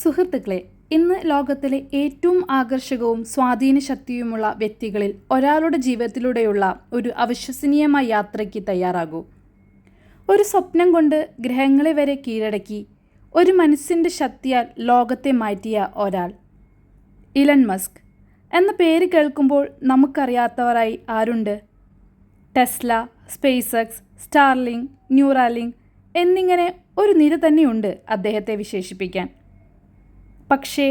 സുഹൃത്തുക്കളെ, ഇന്ന് ലോകത്തിലെ ഏറ്റവും ആകർഷകവും സ്വാധീന ശക്തിയുമുള്ള വ്യക്തികളിൽ ഒരാളുടെ ജീവിതത്തിലൂടെയുള്ള ഒരു അവിശ്വസനീയമായ യാത്രയ്ക്ക് തയ്യാറാകൂ. ഒരു സ്വപ്നം കൊണ്ട് ഗ്രഹങ്ങളെ വരെ കീഴടക്കി ഒരു മനസ്സിൻ്റെ ശക്തിയാൽ ലോകത്തെ മാറ്റിയ ഒരാൾ. ഇലൺ മസ്ക് എന്ന പേര് കേൾക്കുമ്പോൾ നമുക്കറിയാത്തവരായി ആരുണ്ട്? Tesla, space X, Starlink, Neuralink എന്നിങ്ങനെ ഒരു നിര തന്നെയുണ്ട് അദ്ദേഹത്തെ വിശേഷിപ്പിക്കാൻ. പക്ഷേ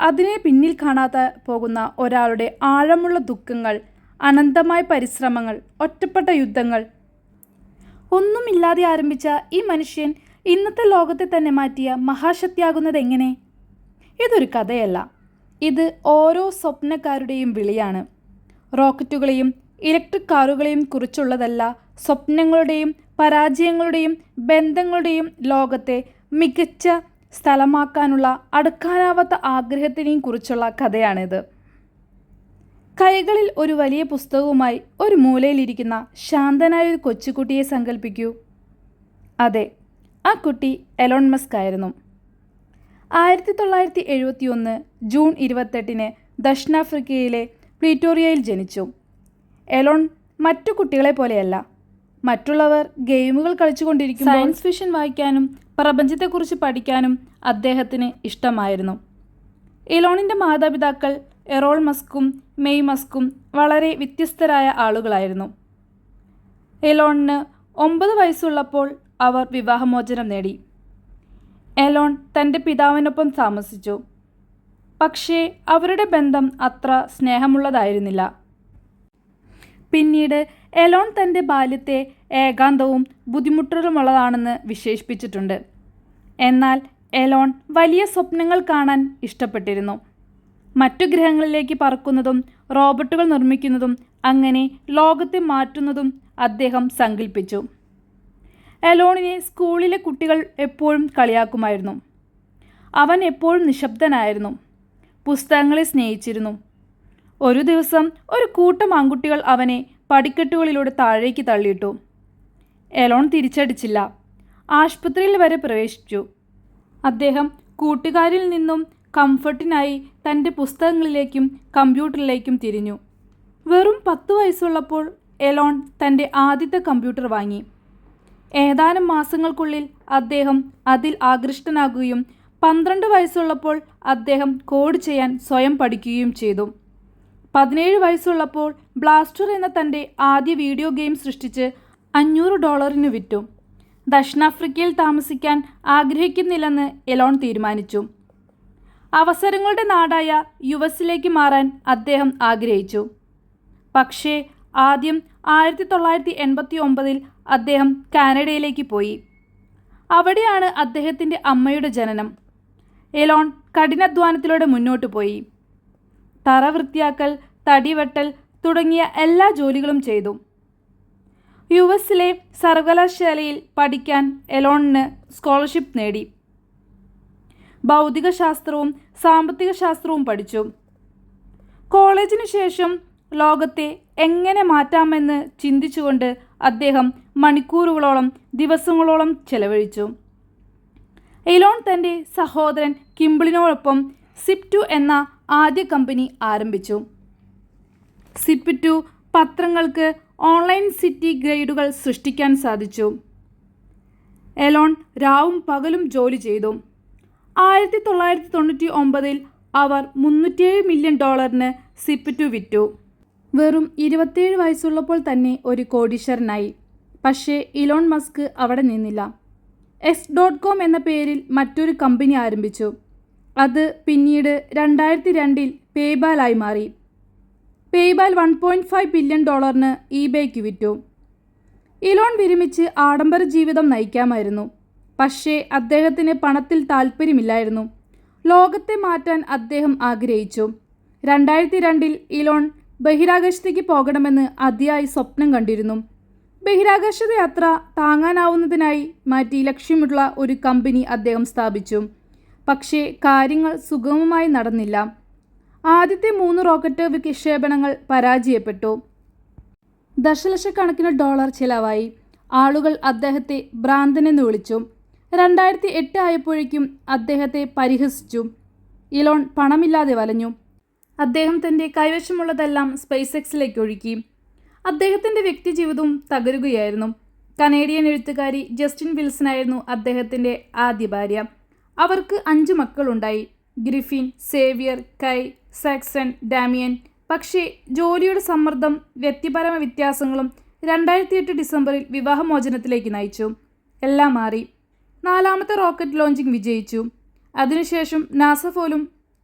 അതിനെ പിന്നിൽ കാണാതെ പോകുന്ന ഒരാളുടെ ആഴമുള്ള ദുഃഖങ്ങൾ, അനന്തമായ പരിശ്രമങ്ങൾ, ഒറ്റപ്പെട്ട യുദ്ധങ്ങൾ, ഒന്നുമില്ലാതെ ആരംഭിച്ച ഈ മനുഷ്യൻ ഇന്നത്തെ ലോകത്തെ തന്നെ മാറ്റിയ മഹാശക്തിയാകുന്നത് എങ്ങനെ? ഇതൊരു കഥയല്ല, ഇത് ഓരോ സ്വപ്നക്കാരുടെയും വിളിയാണ്. റോക്കറ്റുകളെയും ഇലക്ട്രിക് കാറുകളെയും കുറിച്ചുള്ളതല്ല, സ്വപ്നങ്ങളുടെയും പരാജയങ്ങളുടെയും ബന്ധങ്ങളുടെയും ലോകത്തെ മികച്ച സ്ഥലമാക്കാനുള്ള അടുക്കാനാവാത്ത ആഗ്രഹത്തിനെയും കുറിച്ചുള്ള കഥയാണിത്. കൈകളിൽ ഒരു വലിയ പുസ്തകവുമായി ഒരു മൂലയിലിരിക്കുന്ന ശാന്തനായ ഒരു കൊച്ചുകുട്ടിയെ സങ്കല്പിക്കൂ. അതെ, ആ കുട്ടി എലോൺ മസ്ക് ആയിരുന്നു. 1971 ജൂൺ 28 ദക്ഷിണാഫ്രിക്കയിലെ പ്രീറ്റോറിയയിൽ ജനിച്ചു. എലോൺ മറ്റു കുട്ടികളെ പോലെയല്ല. മറ്റുള്ളവർ ഗെയിമുകൾ കളിച്ചുകൊണ്ടിരിക്കുമ്പോൾ സയൻസ് ഫിക്ഷൻ വായിക്കാനും പ്രപഞ്ചത്തെക്കുറിച്ച് പഠിക്കാനും അദ്ദേഹത്തിന് ഇഷ്ടമായിരുന്നു. എലോണിൻ്റെ മാതാപിതാക്കൾ എറോൾ മസ്കും മെയ് മസ്കും വളരെ വ്യത്യസ്തരായ ആളുകളായിരുന്നു. എലോണിന് 9 വയസ്സുള്ളപ്പോൾ അവർ വിവാഹമോചനം നേടി. എലോൺ തൻ്റെ പിതാവിനൊപ്പം താമസിച്ചു. പക്ഷേ അവരുടെ ബന്ധം അത്ര സ്നേഹമുള്ളതായിരുന്നില്ല. പിന്നീട് എലോൺ തൻ്റെ ബാല്യത്തെ ഏകാന്തവും ബുദ്ധിമുട്ടുകളുമുള്ളതാണെന്ന് വിശേഷിപ്പിച്ചിട്ടുണ്ട്. എന്നാൽ എലോൺ വലിയ സ്വപ്നങ്ങൾ കാണാൻ ഇഷ്ടപ്പെട്ടിരുന്നു. മറ്റു ഗ്രഹങ്ങളിലേക്ക് പറക്കുന്നതും റോബോട്ടുകൾ നിർമ്മിക്കുന്നതും അങ്ങനെ ലോകത്തെ മാറ്റുന്നതും അദ്ദേഹം സങ്കല്പിച്ചു. എലോണിനെ സ്കൂളിലെ കുട്ടികൾ എപ്പോഴും കളിയാക്കുമായിരുന്നു. അവൻ എപ്പോഴും നിശബ്ദനായിരുന്നു, പുസ്തകങ്ങളെ സ്നേഹിച്ചിരുന്നു. ഒരു ദിവസം ഒരു കൂട്ടം ആൺകുട്ടികൾ അവനെ പടിക്കെട്ടുകളിലൂടെ താഴേക്ക് തള്ളിയിട്ടു. എലോൺ തിരിച്ചടിച്ചില്ല. ആശുപത്രിയിൽ വരെ പ്രവേശിച്ചു. അദ്ദേഹം കൂട്ടുകാരിൽ നിന്നും കംഫർട്ടിനായി തൻ്റെ പുസ്തകങ്ങളിലേക്കും കമ്പ്യൂട്ടറിലേക്കും തിരിഞ്ഞു. വെറും 10 വയസ്സുള്ളപ്പോൾ എലോൺ തൻ്റെ ആദ്യത്തെ കമ്പ്യൂട്ടർ വാങ്ങി. ഏതാനും മാസങ്ങൾക്കുള്ളിൽ അദ്ദേഹം അതിൽ ആകൃഷ്ടനാകുകയും 12 വയസ്സുള്ളപ്പോൾ അദ്ദേഹം കോഡ് ചെയ്യാൻ സ്വയം പഠിക്കുകയും ചെയ്തു. 17 വയസ്സുള്ളപ്പോൾ ബ്ലാസ്റ്റർ എന്ന തൻ്റെ ആദ്യ വീഡിയോ ഗെയിം സൃഷ്ടിച്ച് $500 വിറ്റു. ദക്ഷിണാഫ്രിക്കയിൽ താമസിക്കാൻ ആഗ്രഹിക്കുന്നില്ലെന്ന് എലോൺ തീരുമാനിച്ചു. അവസരങ്ങളുടെ നാടായ യുഎസിലേക്ക് മാറാൻ അദ്ദേഹം ആഗ്രഹിച്ചു. പക്ഷേ ആദ്യം 1989 അദ്ദേഹം കാനഡയിലേക്ക് പോയി. അവിടെയാണ് അദ്ദേഹത്തിൻ്റെ അമ്മയുടെ ജനനം. എലോൺ കഠിനാധ്വാനത്തിലൂടെ മുന്നോട്ട് പോയി. തറ വൃത്തിയാക്കൽ, തടിവെട്ടൽ തുടങ്ങിയ എല്ലാ ജോലികളും ചെയ്തു. യുഎസിലെ സർവകലാശാലയിൽ പഠിക്കാൻ എലോണിന് സ്കോളർഷിപ്പ് നേടി. ഭൗതികശാസ്ത്രവും സാമ്പത്തിക ശാസ്ത്രവും പഠിച്ചു. കോളേജിനു ശേഷം ലോകത്തെ എങ്ങനെ മാറ്റാമെന്ന് ചിന്തിച്ചുകൊണ്ട് അദ്ദേഹം മണിക്കൂറുകളോളം ദിവസങ്ങളോളം ചെലവഴിച്ചു. എലോൺ തൻ്റെ സഹോദരൻ കിംബിളിനോടൊപ്പം സിപ്പ്2 എന്ന ആദ്യ കമ്പനി ആരംഭിച്ചു. സിപ്പ്2 പത്രങ്ങൾക്ക് ഓൺലൈൻ സിറ്റി ഗൈഡുകൾ സൃഷ്ടിക്കാൻ സാധിച്ചു. എലോൺ രാവും പകലും ജോലി ചെയ്തു. 1999 അവർ $307 മില്യൺ സിപ്പ്2 വിറ്റു. വെറും 27 വയസ്സുള്ളപ്പോൾ തന്നെ ഒരു കോടീശ്വരനായി. പക്ഷേ ഇലോൺ മസ്ക് അവിടെ നിന്നില്ല. X.com എന്ന പേരിൽ മറ്റൊരു കമ്പനി ആരംഭിച്ചു. അത് പിന്നീട് 2002 പേയ്പാലായി മാറി. പേയ്പാൽ $1.5 ബില്യൺ ഇബേക്ക് വിറ്റു. ഇലോൺ വിരമിച്ച് ആഡംബര ജീവിതം നയിക്കാമായിരുന്നു. പക്ഷേ അദ്ദേഹത്തിന് പണത്തിൽ താല്പര്യമില്ലായിരുന്നു. ലോകത്തെ മാറ്റാൻ അദ്ദേഹം ആഗ്രഹിച്ചു. 2002 ഇലോൺ ബഹിരാകാശത്തേക്ക് പോകണമെന്ന് അതിയായി സ്വപ്നം കണ്ടിരുന്നു. ബഹിരാകാശ യാത്ര താങ്ങാനാവുന്നതിനായി മാറ്റി ലക്ഷ്യമുള്ള ഒരു കമ്പനി അദ്ദേഹം സ്ഥാപിച്ചു. പക്ഷേ കാര്യങ്ങൾ സുഗമമായി നടന്നില്ല. ആദ്യത്തെ 3 റോക്കറ്റ് വിക്ഷേപണങ്ങൾ പരാജയപ്പെട്ടു. ദശലക്ഷക്കണക്കിന് ഡോളർ ചിലവായി. ആളുകൾ അദ്ദേഹത്തെ ഭ്രാന്തനെന്ന് വിളിച്ചു. 2008 ആയപ്പോഴേക്കും അദ്ദേഹത്തെ പരിഹസിച്ചു. ഇലോൺ പണമില്ലാതെ വലഞ്ഞു. അദ്ദേഹം തൻ്റെ കൈവശമുള്ളതെല്ലാം സ്പേസ് എക്സിലേക്ക് ഒഴുക്കി. അദ്ദേഹത്തിൻ്റെ വ്യക്തിജീവിതവും തകരുകയായിരുന്നു. കനേഡിയൻ എഴുത്തുകാരി ജസ്റ്റിൻ വിൽസനായിരുന്നു അദ്ദേഹത്തിൻ്റെ ആദ്യ ഭാര്യ. അവർക്ക് 5 മക്കളുണ്ടായി: ഗ്രിഫിൻ, സേവിയർ, കൈ, സാക്സൺ, ഡാമിയൻ. പക്ഷേ ജോലിയുടെ സമ്മർദ്ദം, വ്യക്തിപരമായ വ്യത്യാസങ്ങളും 2008 ഡിസംബറിൽ വിവാഹമോചനത്തിലേക്ക് നയിച്ചു. എല്ലാം മാറി. 4ാമത്തെ റോക്കറ്റ് ലോഞ്ചിങ് വിജയിച്ചു. അതിനുശേഷം നാസ പോലും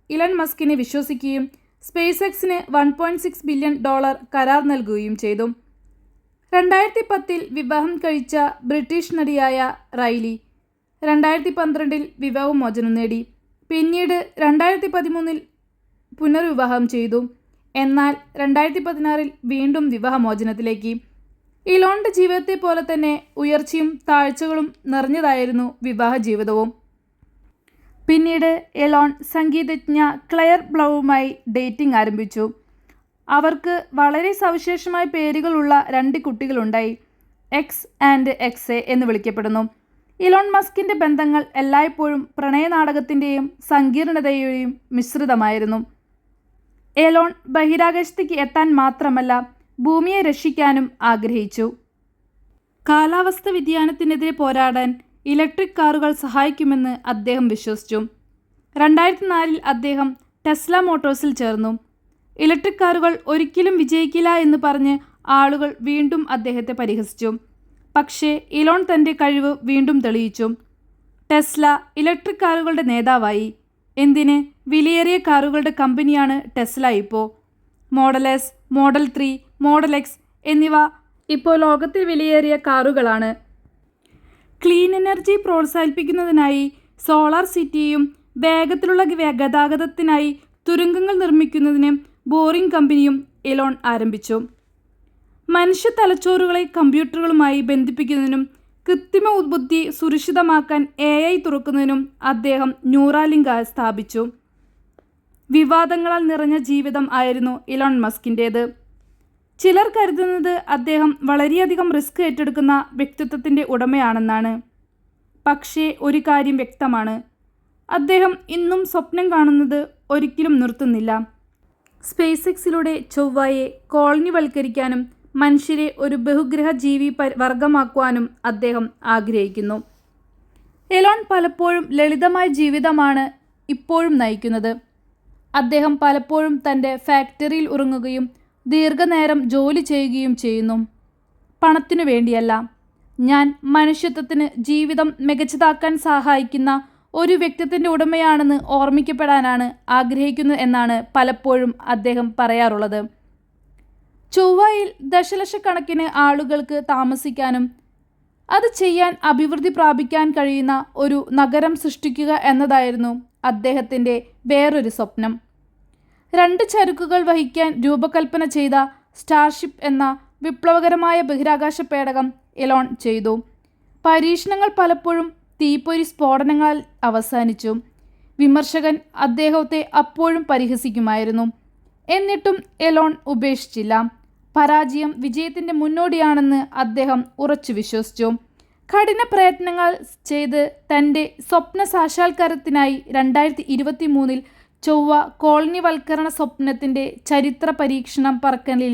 ഇലൺ മസ്കിനെ വിശ്വസിക്കുകയും സ്പേസ് എക്സിന് $1.6 ബില്യൺ കരാർ നൽകുകയും ചെയ്തു. 2010 വിവാഹം കഴിച്ച ബ്രിട്ടീഷ് നടിയായ റൈലി 2012 വിവാഹമോചനം നേടി. പിന്നീട് 2013 പുനർവിവാഹം ചെയ്തു. എന്നാൽ 2016 വീണ്ടും വിവാഹമോചനത്തിലേക്ക്. ഇലോണിൻ്റെ ജീവിതത്തെ പോലെ തന്നെ ഉയർച്ചയും താഴ്ചകളും നിറഞ്ഞതായിരുന്നു വിവാഹ ജീവിതവും. പിന്നീട് എലോൺ സംഗീതജ്ഞ ക്ലെയർ ബ്ലൗവുമായി ഡേറ്റിംഗ് ആരംഭിച്ചു. അവർക്ക് വളരെ സവിശേഷമായ പേരുകളുള്ള 2 കുട്ടികളുണ്ടായി. എക്സ് ആൻഡ് എക്സ് എന്ന് വിളിക്കപ്പെടുന്നു. ഇലോൺ മസ്കിൻ്റെ ബന്ധങ്ങൾ എല്ലായ്പ്പോഴും പ്രണയനാടകത്തിൻ്റെയും സങ്കീർണതയുടെയും മിശ്രിതമായിരുന്നു. എലോൺ ബഹിരാകാശത്തേക്ക് എത്താൻ മാത്രമല്ല, ഭൂമിയെ രക്ഷിക്കാനും ആഗ്രഹിച്ചു. കാലാവസ്ഥ വ്യതിയാനത്തിനെതിരെ പോരാടാൻ ഇലക്ട്രിക് കാറുകൾ സഹായിക്കുമെന്ന് അദ്ദേഹം വിശ്വസിച്ചു. 2004 അദ്ദേഹം ടെസ്ല മോട്ടോഴ്സിൽ ചേർന്നു. ഇലക്ട്രിക് കാറുകൾ ഒരിക്കലും വിജയിക്കില്ല എന്ന് പറഞ്ഞ് ആളുകൾ വീണ്ടും അദ്ദേഹത്തെ പരിഹസിച്ചു. പക്ഷേ ഇലോൺ തൻ്റെ കഴിവ് വീണ്ടും തെളിയിച്ചു. ടെസ്ല ഇലക്ട്രിക് കാറുകളുടെ നേതാവായി. എന്തിന്, വിലയേറിയ കാറുകളുടെ കമ്പനിയാണ് ടെസ്ല ഇപ്പോൾ. Model S, model 3, model X എന്നിവ ഇപ്പോൾ ലോകത്തിൽ വിലയേറിയ കാറുകളാണ്. ക്ലീൻ എനർജി പ്രോത്സാഹിപ്പിക്കുന്നതിനായി സോളാർ സിറ്റിയും വേഗത്തിലുള്ള ഗതാഗതത്തിനായി തുരങ്കങ്ങൾ നിർമ്മിക്കുന്നതിന് ബോറിംഗ് കമ്പനിയും എലോൺ ആരംഭിച്ചു. മനുഷ്യ തലച്ചോറുകളെ കമ്പ്യൂട്ടറുകളുമായി ബന്ധിപ്പിക്കുന്നതിനും കൃത്രിമ ബുദ്ധി സുരക്ഷിതമാക്കാൻ AI തുറക്കുന്നതിനും അദ്ദേഹം ന്യൂറാലിങ്ക് സ്ഥാപിച്ചു. വിവാദങ്ങളാൽ നിറഞ്ഞ ജീവിതം ആയിരുന്നു ഇലോൺ മസ്കിൻ്റേത്. ചിലർ കരുതുന്നത് അദ്ദേഹം വളരെയധികം റിസ്ക് ഏറ്റെടുക്കുന്ന വ്യക്തിത്വത്തിൻ്റെ ഉടമയാണെന്നാണ്. പക്ഷേ ഒരു കാര്യം വ്യക്തമാണ്, അദ്ദേഹം ഇന്നും സ്വപ്നം കാണുന്നത് ഒരിക്കലും നിർത്തുന്നില്ല. സ്പേസ് എക്സിലൂടെ ചൊവ്വയെ കോളനിവൽക്കരിക്കാനും മനുഷ്യരെ ഒരു ബഹുഗ്രഹ ജീവി വർഗമാക്കുവാനും അദ്ദേഹം ആഗ്രഹിക്കുന്നു. എലോൺ പലപ്പോഴും ലളിതമായ ജീവിതമാണ് ഇപ്പോഴും നയിക്കുന്നത്. അദ്ദേഹം പലപ്പോഴും തൻ്റെ ഫാക്ടറിയിൽ ഉറങ്ങുകയും ദീർഘനേരം ജോലി ചെയ്യുകയും ചെയ്യുന്നു. പണത്തിനു വേണ്ടിയല്ല, ഞാൻ മനുഷ്യത്വത്തിന് ജീവിതം മികച്ചതാക്കാൻ സഹായിക്കുന്ന ഒരു വ്യക്തിത്വത്തിൻ്റെ ഉടമയാണെന്ന് ഓർമ്മിക്കപ്പെടാനാണ് ആഗ്രഹിക്കുന്നത് എന്നാണ് പലപ്പോഴും അദ്ദേഹം പറയാറുള്ളത്. ചൊവ്വയിൽ ദശലക്ഷക്കണക്കിന് ആളുകൾക്ക് താമസിക്കാനും അത് ചെയ്യാൻ അഭിവൃദ്ധി പ്രാപിക്കാൻ കഴിയുന്ന ഒരു നഗരം സൃഷ്ടിക്കുക എന്നതായിരുന്നു അദ്ദേഹത്തിൻ്റെ വേറൊരു സ്വപ്നം. 2 ചരക്കുകൾ വഹിക്കാൻ രൂപകൽപ്പന ചെയ്ത സ്റ്റാർഷിപ്പ് എന്ന വിപ്ലവകരമായ ബഹിരാകാശ പേടകം എലോൺ ചെയ്തു. പരീക്ഷണങ്ങൾ പലപ്പോഴും തീപ്പൊരി സ്ഫോടനങ്ങളിൽ അവസാനിച്ചു. വിമർശകൻ അദ്ദേഹത്തെ അപ്പോഴും പരിഹസിക്കുമായിരുന്നു. എന്നിട്ടും എലോൺ ഉപേക്ഷിച്ചില്ല. പരാജയം വിജയത്തിൻ്റെ മുന്നോടിയാണെന്ന് അദ്ദേഹം ഉറച്ചു വിശ്വസിച്ചു. കഠിന പ്രയത്നങ്ങൾ ചെയ്ത് തൻ്റെ സ്വപ്ന സാക്ഷാത്കാരത്തിനായി 2023 ചൊവ്വ കോളനിവൽക്കരണ സ്വപ്നത്തിൻ്റെ ചരിത്ര പരീക്ഷണം പറക്കലിൽ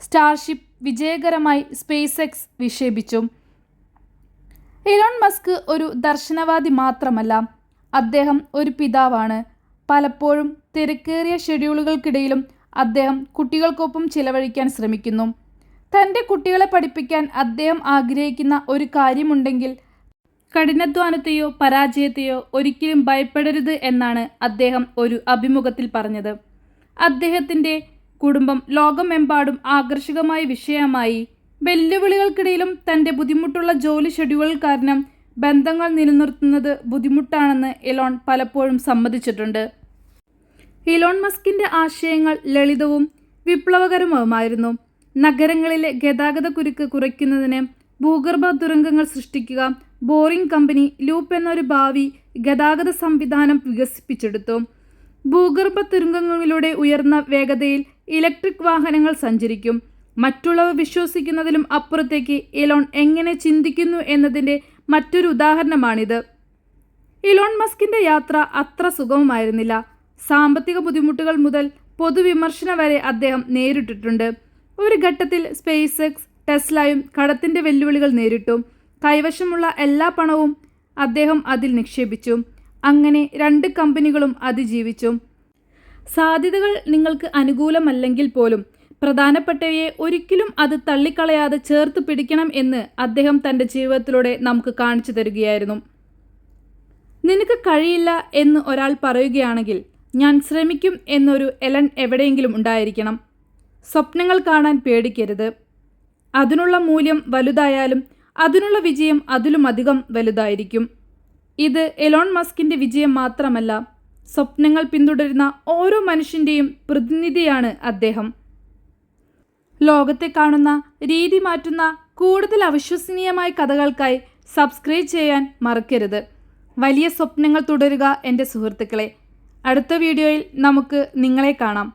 സ്റ്റാർഷിപ്പ് വിജയകരമായി സ്പേസ് എക്സ് വിക്ഷേപിച്ചു. ഇലോൺ മസ്ക് ഒരു ദർശനവാദി മാത്രമല്ല, അദ്ദേഹം ഒരു പിതാവാണ്. പലപ്പോഴും തിരക്കേറിയ ഷെഡ്യൂളുകൾക്കിടയിലും അദ്ദേഹം കുട്ടികൾക്കൊപ്പം ചിലവഴിക്കാൻ ശ്രമിക്കുന്നു. തൻ്റെ കുട്ടികളെ പഠിപ്പിക്കാൻ അദ്ദേഹം ആഗ്രഹിക്കുന്ന ഒരു കാര്യമുണ്ടെങ്കിൽ കഠിനാധ്വാനത്തെയോ പരാജയത്തെയോ ഒരിക്കലും ഭയപ്പെടരുത് എന്നാണ് അദ്ദേഹം ഒരു അഭിമുഖത്തിൽ പറഞ്ഞത്. അദ്ദേഹത്തിൻ്റെ കുടുംബം ലോകമെമ്പാടും ആകർഷകമായ വിഷയമായി. വെല്ലുവിളികൾക്കിടയിലും തൻ്റെ ബുദ്ധിമുട്ടുള്ള ജോലി ഷെഡ്യൂൾ കാരണം ബന്ധങ്ങൾ നിലനിർത്തുന്നത് ബുദ്ധിമുട്ടാണെന്ന് എലോൺ പലപ്പോഴും സമ്മതിച്ചിട്ടുണ്ട്. ഇലോൺ മസ്കിൻ്റെ ആശയങ്ങൾ ലളിതവും വിപ്ലവകരവുമായിരുന്നു. നഗരങ്ങളിലെ ഗതാഗതക്കുരുക്ക് കുറയ്ക്കുന്നതിന് ഭൂഗർഭ തുരങ്കങ്ങൾ സൃഷ്ടിക്കുക, ബോറിംഗ് കമ്പനി ലൂപ്പ് എന്നൊരു ഭാവി ഗതാഗത സംവിധാനം വികസിപ്പിച്ചെടുത്തു. ഭൂഗർഭ തുരങ്കങ്ങളിലൂടെ ഉയർന്ന വേഗതയിൽ ഇലക്ട്രിക് വാഹനങ്ങൾ സഞ്ചരിക്കും. മറ്റുള്ളവർ വിശ്വസിക്കുന്നതിലും അപ്പുറത്തേക്ക് എലോൺ എങ്ങനെ ചിന്തിക്കുന്നു എന്നതിൻ്റെ മറ്റൊരു ഉദാഹരണമാണിത്. ഇലോൺ മസ്കിൻ്റെ യാത്ര അത്ര സുഗമമായിരുന്നില്ല. സാമ്പത്തിക ബുദ്ധിമുട്ടുകൾ മുതൽ പൊതുവിമർശനം വരെ അദ്ദേഹം നേരിട്ടിട്ടുണ്ട്. ഒരു ഘട്ടത്തിൽ സ്പേസ് എക്സ്, ടെസ്ലയും കടത്തിൻ്റെ വെല്ലുവിളികൾ നേരിട്ടു. കൈവശമുള്ള എല്ലാ പണവും അദ്ദേഹം അതിൽ നിക്ഷേപിച്ചു. അങ്ങനെ 2 കമ്പനികളും അതിജീവിച്ചു. സാധ്യതകൾ നിങ്ങൾക്ക് അനുകൂലമല്ലെങ്കിൽ പോലും പ്രധാനപ്പെട്ടവയെ ഒരിക്കലും അത് തള്ളിക്കളയാതെ ചേർത്ത് പിടിക്കണം എന്ന് അദ്ദേഹം തൻ്റെ ജീവിതത്തിലൂടെ നമുക്ക് കാണിച്ചു തരികയായിരുന്നു. നിനക്ക് കഴിയില്ല എന്ന് ഒരാൾ പറയുകയാണെങ്കിൽ ഞാൻ ശ്രമിക്കും എന്നൊരു എലൻ എവിടെയെങ്കിലും ഉണ്ടായിരിക്കണം. സ്വപ്നങ്ങൾ കാണാൻ പേടിക്കരുത്. അതിനുള്ള മൂല്യം വലുതായാലും അതിനുള്ള വിജയം അതിലുമധികം വലുതായിരിക്കും. ഇത് എലോൺ മസ്കിൻ്റെ വിജയം മാത്രമല്ല, സ്വപ്നങ്ങൾ പിന്തുടരുന്ന ഓരോ മനുഷ്യൻ്റെയും പ്രതിനിധിയാണ് അദ്ദേഹം. ലോകത്തെ കാണുന്ന രീതി മാറ്റുന്ന കൂടുതൽ അവിശ്വസനീയമായ കഥകൾക്കായി സബ്സ്ക്രൈബ് ചെയ്യാൻ മറക്കരുത്. വലിയ സ്വപ്നങ്ങൾ തുടരുക എൻ്റെ സുഹൃത്തുക്കളെ. അടുത്ത വീഡിയോയിൽ നമുക്ക് നിങ്ങളെ കാണാം.